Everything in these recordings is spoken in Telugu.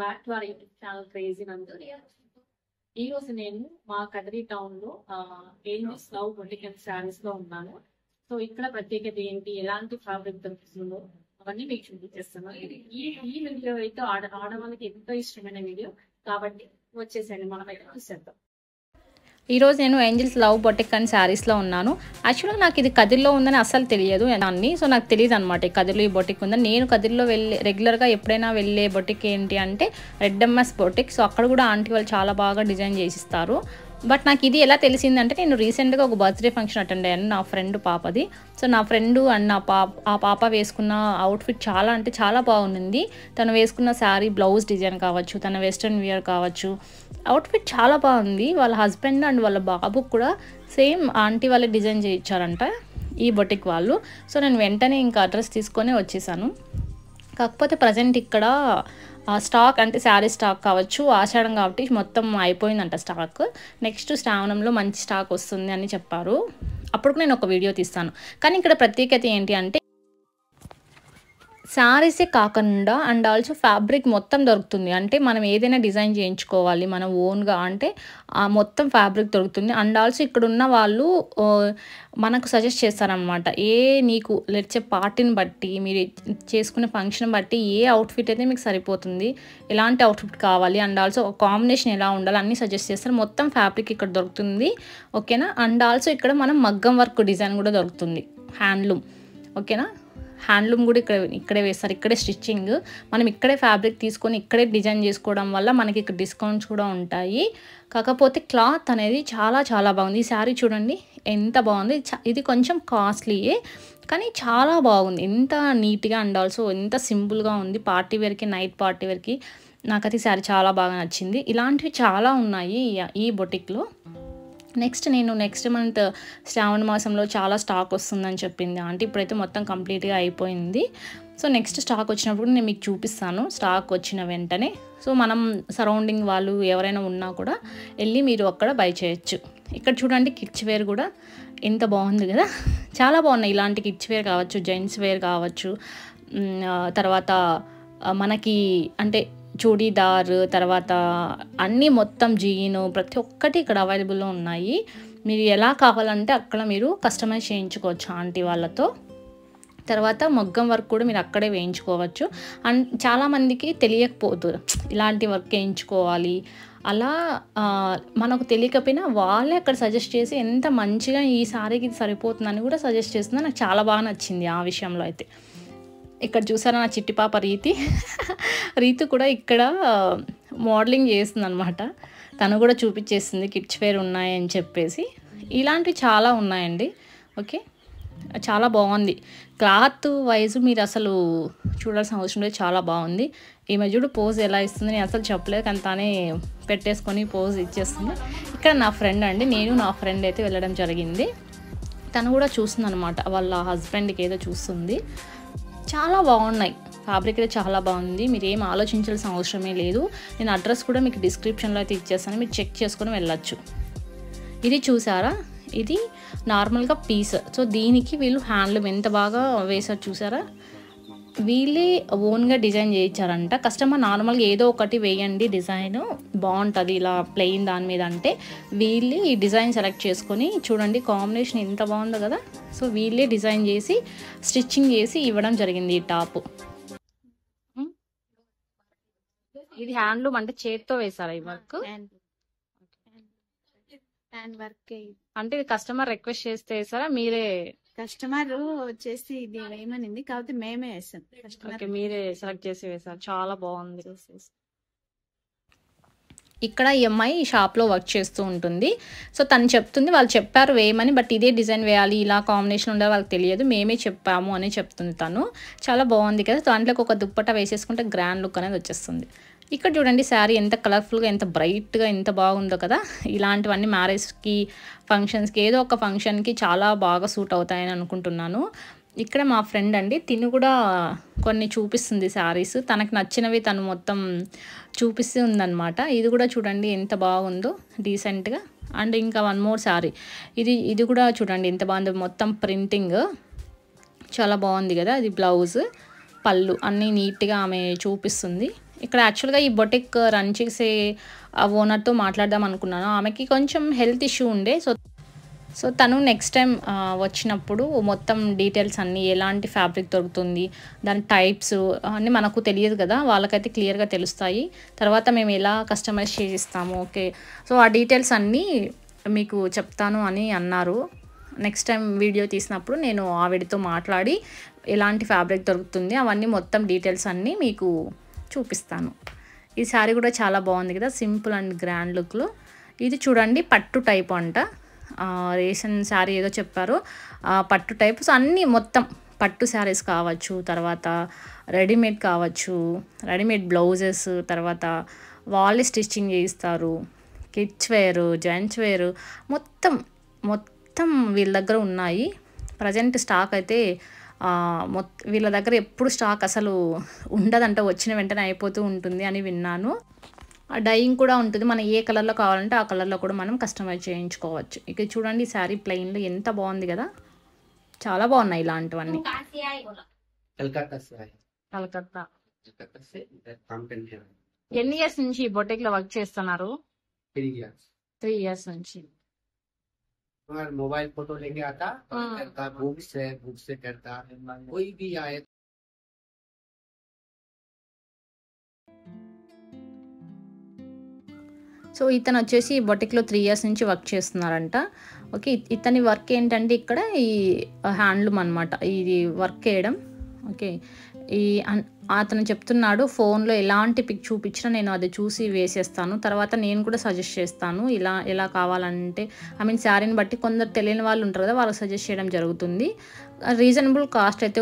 Back to our YouTube channel crazy నందు. ఈ రోజు నేను మా కదిరి టౌన్ లో angels love boutique and saris లో ఉన్నాను. సో ఇక్కడ ప్రత్యేకత ఏంటి, ఎలాంటి ఫ్యాబ్రిక్ దొరుకుతుందో అవన్నీ మీకు చూపించేస్తున్నాను. ఈ వీడియో అయితే ఆడవాళ్ళకి ఎంతో ఇష్టమైన వీడియో కాబట్టి వచ్చేసండి, మనం అయితే చూసేద్దాం. ఈరోజు నేను ఏంజల్స్ లవ్ బొటిక్ అండ్ శారీస్లో ఉన్నాను. యాక్చువల్గా నాకు ఇది కదిరిలో ఉందని అస్సలు తెలియదు దాన్ని. సో నాకు తెలియదు అనమాట ఈ కదిరిలో ఈ బొటిక్ ఉందని. నేను కదిరిలో రెగ్యులర్గా ఎప్పుడైనా వెళ్ళే బొటిక్ ఏంటి అంటే రెడ్ ఎంఎస్ బొటిక్. సో అక్కడ కూడా ఆంటీ వాళ్ళు చాలా బాగా డిజైన్ చేసిస్తారు. బట్ నాకు ఇది ఎలా తెలిసిందంటే నేను రీసెంట్గా ఒక బర్త్డే ఫంక్షన్ అటెండ్ అయ్యాను, నా ఫ్రెండ్ పాపది. సో నా ఫ్రెండ్ అండ్ ఆ పాప వేసుకున్న అవుట్ఫిట్ చాలా అంటే చాలా బాగుంది. తను వేసుకున్న శారీ బ్లౌజ్ డిజైన్ కావచ్చు, తన వెస్ట్రన్ వియర్ కావచ్చు, అవుట్ఫిట్ చాలా బాగుంది. వాళ్ళ హస్బెండ్ అండ్ వాళ్ళ బాబుకు కూడా సేమ్ ఆంటీ వాళ్ళే డిజైన్ చేయించారంట ఈ బొటిక్ వాళ్ళు. సో నేను వెంటనే ఇంకా అడ్రస్ తీసుకొని వచ్చేసాను. కాకపోతే ప్రజెంట్ ఇక్కడ స్టాక్ అంటే శారీ స్టాక్ కావచ్చు, ఆషాఢం కాబట్టి మొత్తం అయిపోయిందంట స్టాక్. నెక్స్ట్ శ్రావణంలో మంచి స్టాక్ వస్తుంది అని చెప్పారు. అప్పుడు నేను ఒక వీడియో తీస్తాను. కానీ ఇక్కడ ప్రత్యేకత ఏంటి అంటే శారీసే కాకుండా అండ్ ఆల్సో ఫ్యాబ్రిక్ మొత్తం దొరుకుతుంది. అంటే మనం ఏదైనా డిజైన్ చేయించుకోవాలి మన ఓన్గా అంటే మొత్తం ఫ్యాబ్రిక్ దొరుకుతుంది. అండ్ ఆల్సో ఇక్కడ ఉన్న వాళ్ళు మనకు సజెస్ట్ చేస్తారనమాట. నీకు లెట్సే పార్టీని బట్టి, మీరు చేసుకునే ఫంక్షన్ బట్టి ఏ అవుట్ఫిట్ అయితే మీకు సరిపోతుంది, ఎలాంటి అవుట్ఫిట్ కావాలి, అండ్ ఆల్సో కాంబినేషన్ ఎలా ఉండాలి అన్నీ సజెస్ట్ చేస్తారు. మొత్తం ఫ్యాబ్రిక్ ఇక్కడ దొరుకుతుంది, ఓకేనా. అండ్ ఆల్సో ఇక్కడ మనం మగ్గం వర్క్ డిజైన్ కూడా దొరుకుతుంది, హ్యాండ్లూమ్, ఓకేనా. హ్యాండ్లూమ్ కూడా ఇక్కడే వేస్తారు, ఇక్కడే స్టిచ్చింగ్. మనం ఇక్కడే ఫ్యాబ్రిక్ తీసుకొని ఇక్కడే డిజైన్ చేసుకోవడం వల్ల మనకి ఇక్కడ డిస్కౌంట్స్ కూడా ఉంటాయి. కాకపోతే క్లాత్ అనేది చాలా చాలా బాగుంది. ఈ శారీ చూడండి ఎంత బాగుంది. ఇది కొంచెం కాస్ట్లీయే కానీ చాలా బాగుంది, ఎంత నీట్గా అండ్ ఆల్సో ఎంత సింపుల్గా ఉంది. పార్టీ వేర్కి, నైట్ పార్టీ వేర్కి నాకైతే ఈ శారీ చాలా బాగా నచ్చింది. ఇలాంటివి చాలా ఉన్నాయి ఈ బొటిక్లో. నేను నెక్స్ట్ మంత్ శ్రావణ మాసంలో చాలా స్టాక్ వస్తుందని చెప్పింది ఆంటీ. ఇప్పుడైతే మొత్తం కంప్లీట్గా అయిపోయింది. సో నెక్స్ట్ స్టాక్ వచ్చినప్పుడు నేను మీకు చూపిస్తాను, స్టాక్ వచ్చిన వెంటనే. సో మనం సరౌండింగ్ వాళ్ళు ఎవరైనా ఉన్నా కూడా వెళ్ళి మీరు అక్కడ బై చేయొచ్చు. ఇక్కడ చూడండి కిడ్స్ వేర్ కూడా ఎంత బాగుంది కదా, చాలా బాగున్నాయి. ఇలాంటి కిడ్స్ వేర్ కావచ్చు, జెంట్స్ వేర్ కావచ్చు, తర్వాత మనకి అంటే చూడీదార్, తర్వాత అన్నీ మొత్తం జీను ప్రతి ఒక్కటి ఇక్కడ అవైలబుల్లో ఉన్నాయి. మీరు ఎలా కావాలంటే అక్కడ మీరు కస్టమైజ్ చేయించుకోవచ్చు ఆంటీ వాళ్ళతో. తర్వాత మగ్గం వర్క్ కూడా మీరు అక్కడే వేయించుకోవచ్చు. అండ్ చాలామందికి తెలియకపోదు ఇలాంటి వర్క్ వేయించుకోవాలి, అలా మనకు తెలియకపోయినా వాళ్ళే అక్కడ సజెస్ట్ చేసి ఎంత మంచిగా ఈ సారీకి ఇది సరిపోతుందని కూడా సజెస్ట్ చేస్తుంది. నాకు చాలా బాగా నచ్చింది ఆ విషయంలో అయితే. ఇక్కడ చూసారా నా చిట్టి పాప రీతు కూడా ఇక్కడ మోడలింగ్ చేస్తుంది అనమాట. తను కూడా చూపించేస్తుంది కిడ్స్ వేర్ ఉన్నాయని చెప్పేసి. ఇలాంటివి చాలా ఉన్నాయండి, ఓకే. చాలా బాగుంది. క్లాత్ వైజ్ మీరు అసలు చూడాల్సిన అవసరం లేదు, చాలా బాగుంది. ఈమె చూడు పోజ్ ఎలా ఇస్తుంది, నేను అసలు చెప్పలేదు కానీ తానే పెట్టేసుకొని పోజ్ ఇచ్చేస్తుంది. ఇక్కడ నా ఫ్రెండ్ అండి, నేను నా ఫ్రెండ్ అయితే వెళ్ళడం జరిగింది. తను కూడా చూస్తుంది అనమాట, వాళ్ళ హస్బెండ్కి ఏదో చూస్తుంది. చాలా బాగున్నాయి, ఫ్యాబ్రిక్ అయితే చాలా బాగుంది. మీరు ఏం ఆలోచించాల్సిన అవసరమే లేదు. నేను అడ్రస్ కూడా మీకు డిస్క్రిప్షన్లో అయితే ఇచ్చేస్తాను, మీరు చెక్ చేసుకొని వెళ్ళొచ్చు. ఇది చూసారా, ఇది నార్మల్గా పీస్. సో దీనికి వీళ్ళు హ్యాండ్లూమ్ ఎంత బాగా వేసారు చూసారా. వీళ్ళే ఓన్గా డిజైన్ చేయించారంట. కస్టమర్ నార్మల్గా ఏదో ఒకటి వేయండి డిజైన్ బాగుంటుంది ఇలా ప్లెయిన్ దాని మీద అంటే, వీళ్ళే ఈ డిజైన్ సెలెక్ట్ చేసుకొని చూడండి కాంబినేషన్ ఎంత బాగుందో కదా. సో వీళ్ళే డిజైన్ చేసి స్టిచ్చింగ్ చేసి ఇవ్వడం జరిగింది ఈ టాప్. ఇది హ్యాండ్లూమ్ అంటే చేతితో వేసారా ఈ వర్క్? అంటే ఇది కస్టమర్ రిక్వెస్ట్ చేస్తే వేసారా మీరే? కస్టమర్ వచ్చేసి ఇది వేయమనింది కాబట్టి మేమే వేసాం. ఓకే, మీరే సెలెక్ట్ చేసి వేసారు, చాలా బాగుంది. ఇక్కడ ఈ అమ్మాయి షాప్లో వర్క్ చేస్తూ ఉంటుంది. సో తను చెప్తుంది, వాళ్ళు చెప్పారు వేయమని, బట్ ఇదే డిజైన్ వేయాలి, ఇలా కాంబినేషన్ ఉండాలి వాళ్ళకి తెలియదు, మేమే చెప్పాము అని చెప్తుంది తను. చాలా బాగుంది కదా. దాంట్లోకి ఒక దుప్పట్టా వేసేసుకుంటే గ్రాండ్ లుక్ అనేది వచ్చేస్తుంది. ఇక్కడ చూడండి శారీ ఎంత కలర్ఫుల్గా, ఎంత బ్రైట్గా, ఎంత బాగుందో కదా. ఇలాంటివన్నీ మ్యారేజ్కి, ఫంక్షన్స్కి, ఏదో ఒక ఫంక్షన్కి చాలా బాగా సూట్ అవుతాయని అనుకుంటున్నాను. ఇక్కడ మా ఫ్రెండ్ అండి, తిను కూడా కొన్ని చూపిస్తుంది శారీస్, తనకు నచ్చినవి తను మొత్తం చూపిస్తూ ఉందన్నమాట. ఇది కూడా చూడండి ఎంత బాగుందో డీసెంట్గా. అండ్ ఇంకా వన్ మోర్ శారీ, ఇది కూడా చూడండి ఎంత బాగుందో, మొత్తం ప్రింటింగ్ చాలా బాగుంది కదా. ఇది బ్లౌజ్, పళ్ళు అన్నీ నీట్గా ఆమె చూపిస్తుంది. ఇక్కడ యాక్చువల్గా ఈ బొటిక్ రన్ చేసే ఓనర్తో మాట్లాడదాం అనుకున్నాను. ఆమెకి కొంచెం హెల్త్ ఇష్యూ ఉండే. సో తను నెక్స్ట్ టైం వచ్చినప్పుడు మొత్తం డీటెయిల్స్ అన్నీ, ఎలాంటి ఫ్యాబ్రిక్ దొరుకుతుంది, దాని టైప్స్ అన్నీ మనకు తెలియదు కదా, వాళ్ళకైతే క్లియర్గా తెలుస్తాయి. తర్వాత మేము ఎలా కస్టమైజ్ చేసిస్తాము, ఓకే. సో ఆ డీటెయిల్స్ అన్నీ మీకు చెప్తాను అని అన్నారు. నెక్స్ట్ టైం వీడియో తీసినప్పుడు నేను ఆవిడతో మాట్లాడి ఎలాంటి ఫ్యాబ్రిక్ దొరుకుతుంది అవన్నీ మొత్తం డీటెయిల్స్ అన్నీ మీకు చూపిస్తాను. ఈ శారీ కూడా చాలా బాగుంది కదా, సింపుల్ అండ్ గ్రాండ్ లుక్లో. ఇది చూడండి పట్టు టైప్ అంట, రేషన్ శారీ ఏదో చెప్పారు, పట్టు టైప్. సో అన్నీ మొత్తం పట్టు శారీస్ కావచ్చు, తర్వాత రెడీమేడ్ కావచ్చు, రెడీమేడ్ బ్లౌజెస్, తర్వాత వాళ్ళే స్టిచ్చింగ్ చేయిస్తారు, కిడ్స్ వేరు, జెంట్స్ వేరు, మొత్తం వీళ్ళ దగ్గర ఉన్నాయి. ప్రజెంట్ స్టాక్ అయితే వీళ్ళ దగ్గర ఎప్పుడు స్టాక్ అసలు ఉండదంట, వచ్చిన వెంటనే అయిపోతూ ఉంటుంది అని విన్నాను. డైయింగ్ కూడా ఉంటుంది, మనం ఏ కలర్లో కావాలంటే ఆ కలర్లో కూడా మనం కస్టమైజ్ చేయించుకోవచ్చు. ఇక చూడండి శారీ ప్లెయిన్లో ఎంత బాగుంది కదా, చాలా బాగున్నాయి ఇలాంటివన్నీ. కలకత్తా. ఎన్ని ఇయర్స్ నుంచి బొటిక్ లో వర్క్ చేస్తున్నారు? 3 years నుంచి. मोबाइल फोटो लेके आता करता, बुक से करता, कोई भी आए। సో ఇతను వచ్చేసి బొటిక్లో 3 years నుంచి వర్క్ చేస్తున్నారంట. ఓకే, ఇతని వర్క్ ఏంటంటే ఇక్కడ ఈ హ్యాండ్లూమ్ అనమాట, ఇది వర్క్ చేయడం. ఓకే, అతను చెప్తున్నాడు ఫోన్లో ఎలాంటి పిక్ చూపించినా నేను అది చూసి వేసేస్తాను, తర్వాత నేను కూడా సజెస్ట్ చేస్తాను ఎలా కావాలంటే. శారీని బట్టి కొందరు తెలియని వాళ్ళు ఉంటారు కదా, వాళ్ళకి సజెస్ట్ చేయడం జరుగుతుంది. రీజనబుల్ కాస్ట్ అయితే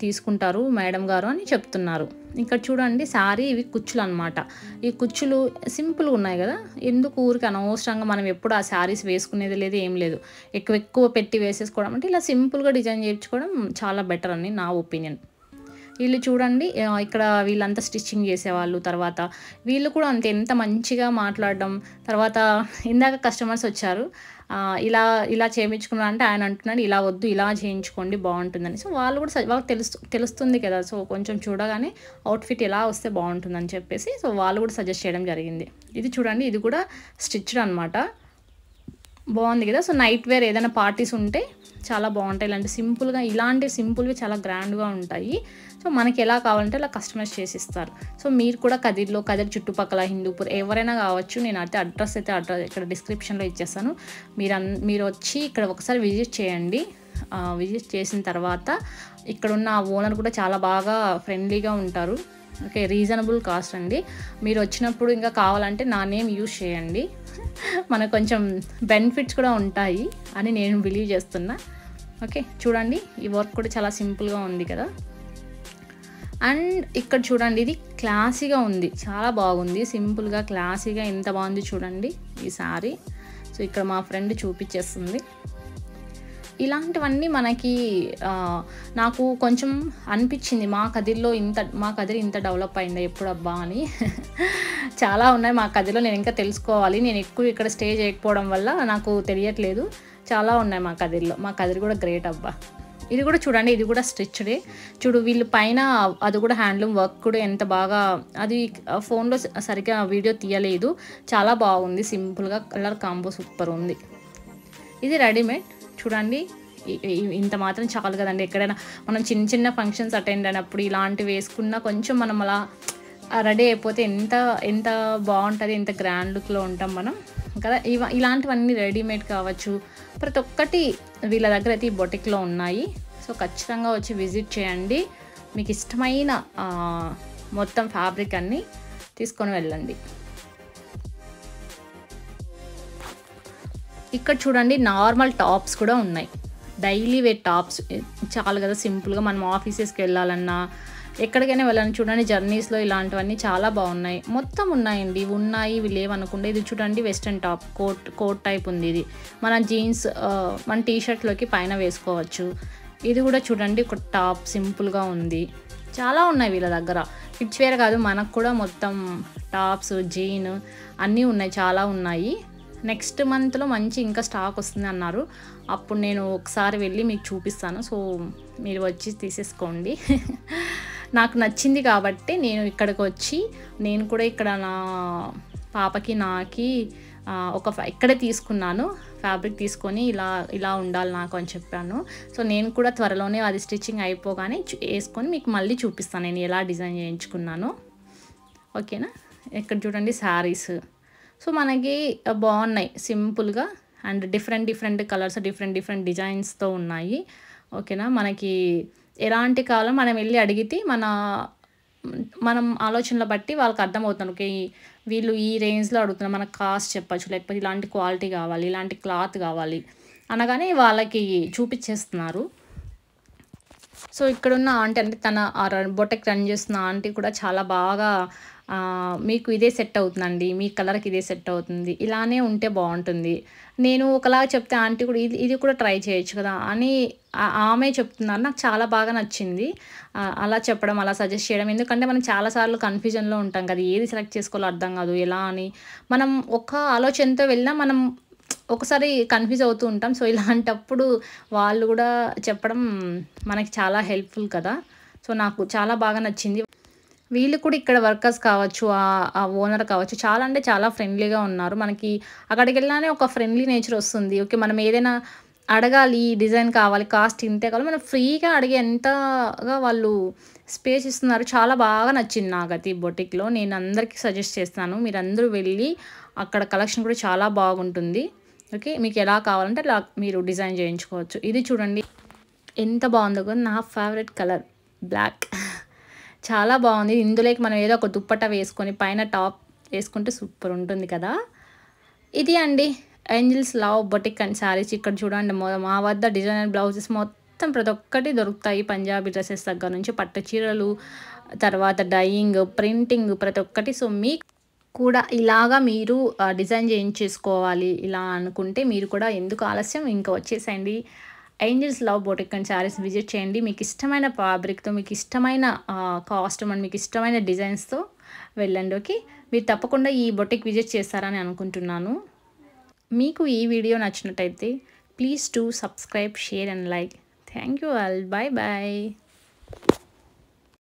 తీసుకుంటారు మేడం గారు అని చెప్తున్నారు. ఇక్కడ చూడండి శారీ, ఇవి కుచ్చులు అనమాట. ఈ కుచ్చులు సింపుల్గా ఉన్నాయి కదా, ఎందుకు ఊరికి అనవసరంగా మనం ఎప్పుడు ఆ శారీస్ వేసుకునేది లేదు, ఏం లేదు. ఎక్కువ పెట్టి వేసేసుకోవడం అంటే ఇలా సింపుల్గా డిజైన్ చేయించుకోవడం చాలా బెటర్ అని నా ఒపీనియన్. వీళ్ళు చూడండి ఇక్కడ వీళ్ళంతా స్టిచ్చింగ్ చేసేవాళ్ళు, తర్వాత వీళ్ళు కూడా అంతే ఎంత మంచిగా మాట్లాడడం. తర్వాత ఇందాక కస్టమర్స్ వచ్చారు, ఇలా చేయించుకున్నారు అంటే ఆయన అంటున్నాడు ఇలా వద్దు, ఇలా చేయించుకోండి బాగుంటుందని. సో వాళ్ళకి తెలుస్తుంది కదా, సో కొంచెం చూడగానే అవుట్ఫిట్ ఎలా వస్తే బాగుంటుందని చెప్పేసి సో వాళ్ళు కూడా సజెస్ట్ చేయడం జరిగింది. ఇది చూడండి, ఇది కూడా స్టిచ్డ్ అనమాట, బాగుంది కదా. సో నైట్ వేర్ ఏదైనా పార్టీస్ ఉంటే చాలా బాగుంటాయి. ఇలాంటి సింపుల్వి చాలా గ్రాండ్గా ఉంటాయి. సో మనకి ఎలా కావాలంటే అలా కస్టమైజ్ చేసి ఇస్తారు. సో మీరు కూడా కదిర్ చుట్టుపక్కల, హిందూపూర్ ఎవరైనా కావచ్చు, నేను అయితే అడ్రస్ ఇక్కడ డిస్క్రిప్షన్లో ఇచ్చేస్తాను. మీరు వచ్చి ఇక్కడ ఒకసారి విజిట్ చేయండి. విజిట్ చేసిన తర్వాత ఇక్కడ ఉన్న ఓనర్ కూడా చాలా బాగా ఫ్రెండ్లీగా ఉంటారు. ఓకే, రీజనబుల్ కాస్ట్ అండి. మీరు వచ్చినప్పుడు ఇంకా కావాలంటే నా నేమ్ యూజ్ చేయండి, మనకు కొంచెం బెనిఫిట్స్ కూడా ఉంటాయి అని నేను బిలీవ్ చేస్తున్నా. ఓకే, చూడండి ఈ వర్క్ కూడా చాలా సింపుల్గా ఉంది కదా. అండ్ ఇక్కడ చూడండి, ఇది క్లాసీగా ఉంది, చాలా బాగుంది, సింపుల్గా క్లాసీగా ఎంత బాగుంది చూడండి ఈ శారీ. సో ఇక్కడ మా ఫ్రెండ్ చూపించేస్తుంది. ఇలాంటివన్నీ మనకి నాకు కొంచెం అనిపించింది మా కదిర్ ఇంత డెవలప్ అయిందా ఎప్పుడు అబ్బా అని. చాలా ఉన్నాయి మా కదిర్లో, నేను ఇంకా తెలుసుకోవాలి. నేను ఎక్కువ ఇక్కడ స్టే చేయకపోవడం వల్ల నాకు తెలియట్లేదు. చాలా ఉన్నాయి మా కదిర్ కూడా గ్రేట్ అబ్బా. ఇది కూడా చూడండి, ఇది కూడా స్టిచ్డే. చూడు వీళ్ళు పైన అది కూడా హ్యాండ్లూమ్ వర్క్ కూడా ఎంత బాగా, అది ఫోన్లో సరిగ్గా వీడియో తీయలేదు, చాలా బాగుంది, సింపుల్గా కలర్ కాంబో సూపర్ ఉంది. ఇది రెడీమేడ్ చూడండి, ఇంత మాత్రం చాలు కదండి. ఎక్కడైనా మనం చిన్న ఫంక్షన్స్ అటెండ్ అయినప్పుడు ఇలాంటివి వేసుకున్నా కొంచెం మనం అలా రెడీ అయిపోతే ఎంత బాగుంటుంది, ఎంత గ్రాండ్ లుక్లో ఉంటాం మనం కదా. ఇలాంటివన్నీ రెడీమేడ్ కావచ్చు, ప్రతి ఒక్కటి వీళ్ళ దగ్గర అయితే ఈ బొటిక్లో ఉన్నాయి. సో ఖచ్చితంగా వచ్చి విజిట్ చేయండి, మీకు ఇష్టమైన మొత్తం ఫ్యాబ్రిక్ అన్నీ తీసుకొని వెళ్ళండి. ఇక్కడ చూడండి నార్మల్ టాప్స్ కూడా ఉన్నాయి, డైలీ వేర్ టాప్స్ చాలు కదా, సింపుల్గా మనం ఆఫీసెస్కి వెళ్ళాలన్నా ఎక్కడికైనా వెళ్ళాలని చూడండి, జర్నీస్లో ఇలాంటివన్నీ చాలా బాగున్నాయి. మొత్తం ఉన్నాయండి, ఇవి లేవనుకుంటే. ఇది చూడండి వెస్ట్రన్ టాప్, కోట్ టైప్ ఉంది. ఇది మన జీన్స్ మన టీషర్ట్లోకి పైన వేసుకోవచ్చు. ఇది కూడా చూడండి ఒక టాప్ సింపుల్గా ఉంది. చాలా ఉన్నాయి వీళ్ళ దగ్గర, కిడ్స్ వేర్ కాదు మనకు కూడా మొత్తం టాప్స్, జీన్ అన్నీ ఉన్నాయి, చాలా ఉన్నాయి. నెక్స్ట్ మంత్లో మంచి ఇంకా స్టాక్ వస్తుంది అన్నారు, అప్పుడు నేను ఒకసారి వెళ్ళి మీకు చూపిస్తాను. సో మీరు వచ్చి తీసేసుకోండి. నాకు నచ్చింది కాబట్టి నేను ఇక్కడికి వచ్చి నేను కూడా ఇక్కడ నా పాపకి నాకి ఇక్కడే తీసుకున్నాను ఫ్యాబ్రిక్ తీసుకొని ఇలా ఉండాలి నాకు అని చెప్పాను. సో నేను కూడా త్వరలోనే అది స్టిచ్చింగ్ అయిపోగానే వేసుకొని మీకు మళ్ళీ చూపిస్తాను నేను ఎలా డిజైన్ చేయించుకున్నాను. ఓకేనా. ఇక్కడ చూడండి శారీస్. సో మనకి బాగున్నాయి సింపుల్గా అండ్ డిఫరెంట్ కలర్స్ డిఫరెంట్ డిజైన్స్తో ఉన్నాయి. ఓకేనా. మనకి ఎలాంటి కావాలో మనం వెళ్ళి అడిగితే మనం ఆలోచనలు బట్టి వాళ్ళకి అర్థమవుతుంది. ఓకే వీళ్ళు ఈ రేంజ్లో అడుగుతున్నారు, మనకు కాస్ట్ చెప్పచ్చు, లేకపోతే ఇలాంటి క్వాలిటీ కావాలి, ఇలాంటి క్లాత్ కావాలి అనగానే వాళ్ళకి చూపించేస్తున్నారు. సో ఇక్కడున్న ఆంటీ అంటే తన బొటెక్ రన్ చేస్తున్న ఆంటీ కూడా చాలా బాగా మీకు ఇదే సెట్ అవుతుందండి, మీ కలర్కి ఇదే సెట్ అవుతుంది, ఇలానే ఉంటే బాగుంటుంది, నేను ఒకలాగా చెప్తే ఆంటీ కూడా ఇది కూడా ట్రై చేయొచ్చు కదా అని ఆమె చెప్తున్నారు. నాకు చాలా బాగా నచ్చింది అలా చెప్పడం, అలా సజెస్ట్ చేయడం. ఎందుకంటే మనం చాలాసార్లు కన్ఫ్యూజన్లో ఉంటాం కదా, ఏది సెలెక్ట్ చేసుకోవాలో అర్థం కాదు, ఎలా అని. మనం ఒక ఆలోచనతో వెళ్ళినా మనం ఒకసారి కన్ఫ్యూజ్ అవుతూ ఉంటాం. సో ఇలాంటప్పుడు వాళ్ళు కూడా చెప్పడం మనకి చాలా హెల్ప్ఫుల్ కదా. సో నాకు చాలా బాగా నచ్చింది. వీళ్ళు కూడా ఇక్కడ వర్కర్స్ కావచ్చు, ఆ ఓనర్ కావచ్చు, చాలా అంటే చాలా ఫ్రెండ్లీగా ఉన్నారు. మనకి అక్కడికి వెళ్ళినానే ఒక ఫ్రెండ్లీ నేచర్ వస్తుంది. ఓకే మనం ఏదైనా అడగాలి, డిజైన్ కావాలి, కాస్ట్ ఇంతే కావాలి, మనం ఫ్రీగా అడిగే ఎంతగా వాళ్ళు స్పేస్ ఇస్తున్నారు. చాలా బాగా నచ్చింది నాకైతే ఈ బొటిక్లో. నేను అందరికీ సజెస్ట్ చేస్తాను, మీరు అందరూ వెళ్ళి అక్కడ కలెక్షన్ కూడా చాలా బాగుంటుంది. ఓకే మీకు ఎలా కావాలంటే అలా మీరు డిజైన్ చేయించుకోవచ్చు. ఇది చూడండి ఎంత బాగుందో కదా, నా ఫేవరెట్ కలర్ బ్లాక్, చాలా బాగుంది. ఇందులోకి మనం ఏదో ఒక దుప్పట్టా వేసుకొని పైన టాప్ వేసుకుంటే సూపర్ ఉంటుంది కదా. ఇది అండి angels love boutique and saris. ఇక్కడ చూడండి మా వద్ద డిజైనర్ బ్లౌజెస్ మొత్తం ప్రతి ఒక్కటి దొరుకుతాయి. పంజాబీ డ్రెస్సెస్ దగ్గర నుంచి పట్టు చీరలు, తర్వాత డైయింగ్, ప్రింటింగ్ ప్రతి ఒక్కటి. సో మీకు కూడా ఇలాగా మీరు డిజైన్ చేయించేసుకోవాలి ఇలా అనుకుంటే మీరు కూడా ఎందుకు ఆలస్యం, ఇంకా వచ్చేసేయండి angels love boutique and saris visit చేయండి. మీకు ఇష్టమైన ఫ్యాబ్రిక్తో, మీకు ఇష్టమైన కాస్ట్యూమ్ అండ్ మీకు ఇష్టమైన డిజైన్స్తో వెళ్ళండి. ఓకే మీరు తప్పకుండా ఈ బొటిక్ విజిట్ చేస్తారని అనుకుంటున్నాను. మీకు ఈ వీడియో నచ్చినట్టయితే please to subscribe, share and like. Thank you all. Bye bye.